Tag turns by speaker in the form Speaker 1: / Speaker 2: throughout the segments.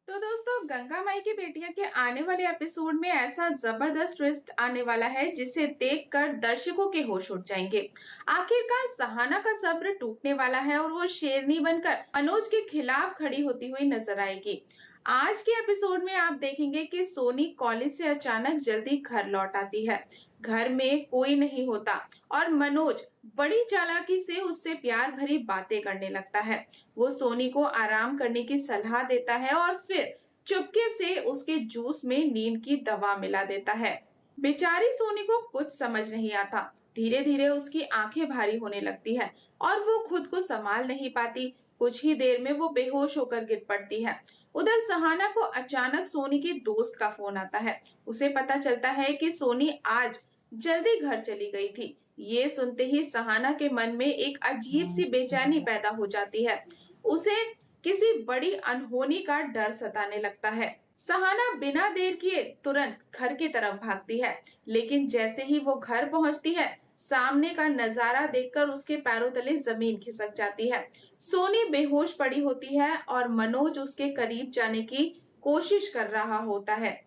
Speaker 1: तो दोस्तों गंगा माई की बेटियां के आने वाले एपिसोड में ऐसा जबरदस्त ट्विस्ट आने वाला है जिसे देखकर दर्शकों के होश उड़ जाएंगे। आखिरकार सहाना का सब्र टूटने वाला है और वो शेरनी बनकर मनोज के खिलाफ खड़ी होती हुई नजर आएगी। आज के एपिसोड में आप देखेंगे कि सोनी कॉलेज से अचानक जल्दी घर लौट आती है। घर में कोई नहीं होता और मनोज बड़ी चालाकी से उससे प्यार भरी बातें करने लगता है। वो सोनी को आराम करने की सलाह देता है और फिर चुपके से उसके जूस में नींद की दवा मिला देता है। बेचारी सोनी को कुछ समझ नहीं आता। धीरे धीरे उसकी आंखें भारी होने लगती है और वो खुद को संभाल नहीं पाती। कुछ ही देर में वो बेहोश होकर गिर पड़ती है। उधर सहाना को अचानक सोनी के दोस्त का फोन आता है। उसे पता चलता है कि सोनी आज जल्दी घर चली गई थी। ये सुनते ही सहाना के मन में एक अजीब सी बेचैनी पैदा हो जाती है। उसे किसी बड़ी अनहोनी का डर सताने लगता है। सहाना बिना देर किए तुरंत घर की तरफ भागती है, लेकिन जैसे ही वो घर पहुंचती है, सामने का नजारा देखकर उसके पैरों तले जमीन खिसक जाती है। सोनी बेहोश पड़ी होती है और मनोज उसके करीब जाने की कोशिश कर रहा होता है।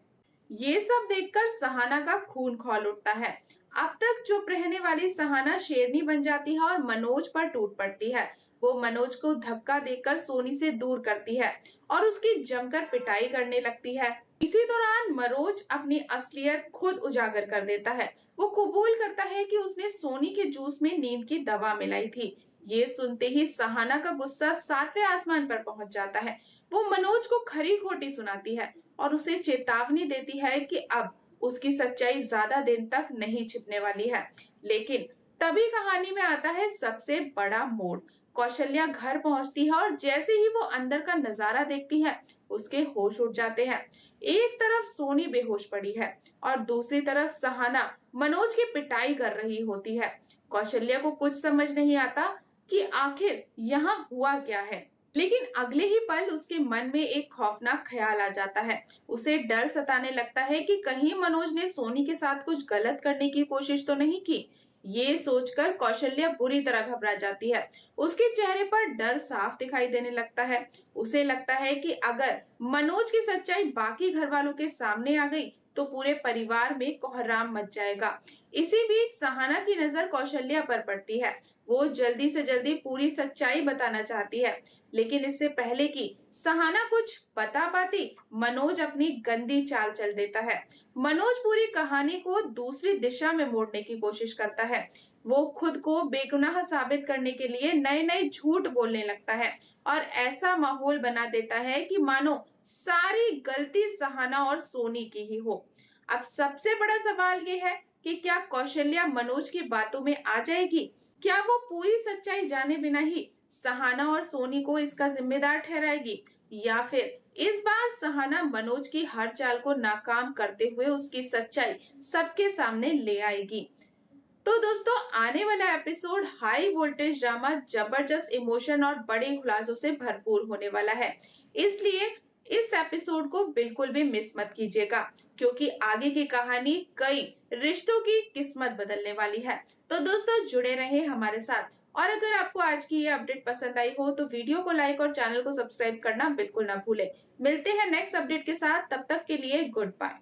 Speaker 1: ये सब देखकर सहाना का खून खौल उठता है। अब तक चुप रहने वाली सहाना शेरनी बन जाती है और मनोज पर टूट पड़ती है। वो मनोज को धक्का देकर सोनी से दूर करती है और उसकी जमकर पिटाई करने लगती है। इसी दौरान मनोज अपनी असलियत खुद उजागर कर देता है। वो कबूल करता है कि उसने सोनी के जूस में नींद की दवा मिलाई थी। ये सुनते ही सहाना का गुस्सा सातवें आसमान पर पहुंच जाता है। वो मनोज को खरी खोटी सुनाती है और उसे चेतावनी देती है कि अब उसकी सच्चाई ज्यादा दिन तक नहीं छिपने वाली है। लेकिन तभी कहानी में आता है सबसे बड़ा मोड़। कौशल्या घर पहुंचती है और जैसे ही वो अंदर का नजारा देखती है, उसके होश उड़ जाते हैं। एक तरफ सोनी बेहोश पड़ी है और दूसरी तरफ सहाना मनोज की पिटाई कर रही होती है। कौशल्या को कुछ समझ नहीं आता कि आखिर यहाँ हुआ क्या है। लेकिन अगले ही पल उसके मन में एक खौफनाक ख्याल आ जाता है। उसे डर सताने लगता है कि कहीं मनोज ने सोनी के साथ कुछ गलत करने की कोशिश तो नहीं की। ये सोचकर कौशल्या बुरी तरह घबरा जाती है। उसके चेहरे पर डर साफ दिखाई देने लगता है। उसे लगता है कि अगर मनोज की सच्चाई बाकी घर वालों के सामने आ गई तो पूरे परिवार में कोहराम मच जाएगा। इसी बीच सहाना की नजर कौशल्या पर पड़ती है। वो जल्दी से जल्दी पूरी सच्चाई बताना चाहती है, लेकिन इससे पहले कि सहाना कुछ बता पाती, मनोज अपनी गंदी चाल चल देता है। मनोज पूरी कहानी को दूसरी दिशा में मोड़ने की कोशिश करता है। वो खुद को बेगुनाह साबित करने के लिए नए नए झूठ बोलने लगता है और ऐसा माहौल बना देता है कि मानो सारी गलती सहाना और सोनी की ही हो। अब सबसे बड़ा सवाल ये है कि क्या कौशल्या मनोज की बातों में आ जाएगी? क्या वो पूरी सच्चाई जाने बिना ही सहाना और सोनी को इसका जिम्मेदार ठहराएगी, या फिर इस बार सहाना मनोज की हर चाल को नाकाम करते हुए उसकी सच्चाई सबके सामने ले आएगी? तो दोस्तों आने वाला एपिसोड हाई वोल्टेज ड्रामा, जबरदस्त इमोशन और बड़े खुलासों से भरपूर होने वाला है। इसलिए इस एपिसोड को बिल्कुल भी मिस मत कीजिएगा, क्योंकि आगे की कहानी कई रिश्तों की किस्मत बदलने वाली है। तो दोस्तों जुड़े रहे हमारे साथ, और अगर आपको आज की ये अपडेट पसंद आई हो तो वीडियो को लाइक और चैनल को सब्सक्राइब करना बिल्कुल ना भूले। मिलते हैं नेक्स्ट अपडेट के साथ, तब तक के लिए गुड बाय।